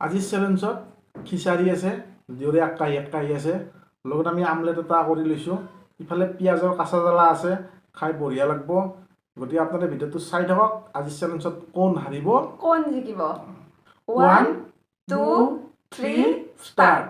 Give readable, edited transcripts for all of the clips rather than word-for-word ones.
আজি চেলেঞ্জত খিচাৰি আছে, দিয়ৰে এক কাঁহি আছে, লগত আমি আমলেট এটা কৰি লৈছোঁ। ইফালে পিঁয়াজৰ কাঁচা জ্বালা আছে, খাই বঢ়িয়া লাগব। গতিকে আপোনালোকে ভিডিঅ'টো চাই থাকক। আজি চেলেঞ্জত কোন হাৰিব, কোন জিকিব। 1 2 2 3 3 ষ্টাৰ্ট।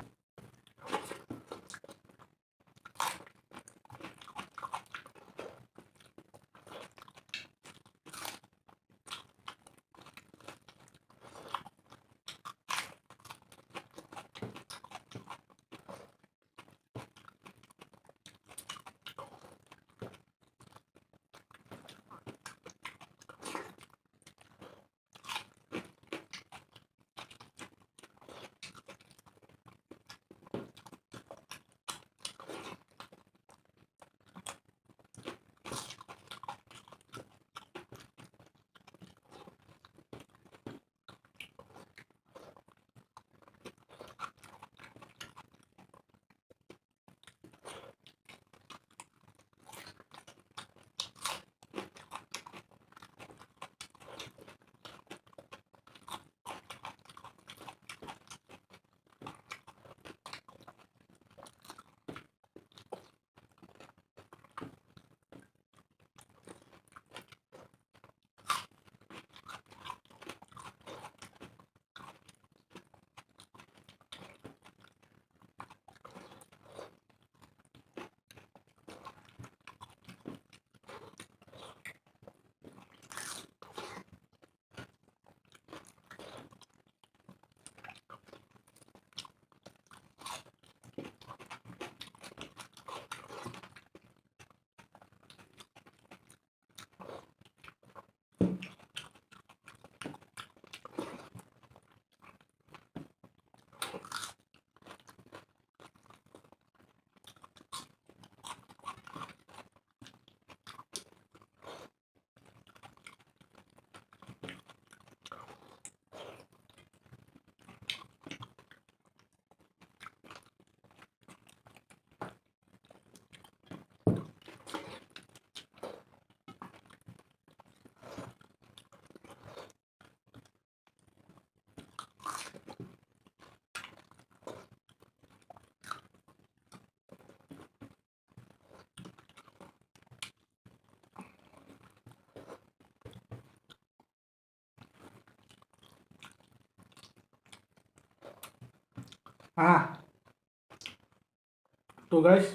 তো গাইজ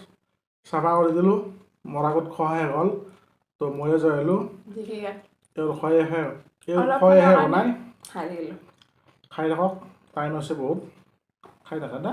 চাফা কৰি দিলোঁ, মোৰ আগত খোৱা শেষ হ'ল। তো ময়ো যাই আহিলোঁ, তেওঁৰ খোৱাইহে বনাই হাৰিলোঁ। খাই থাকক, টাইম আছে বহুত, খাই থাকা দা।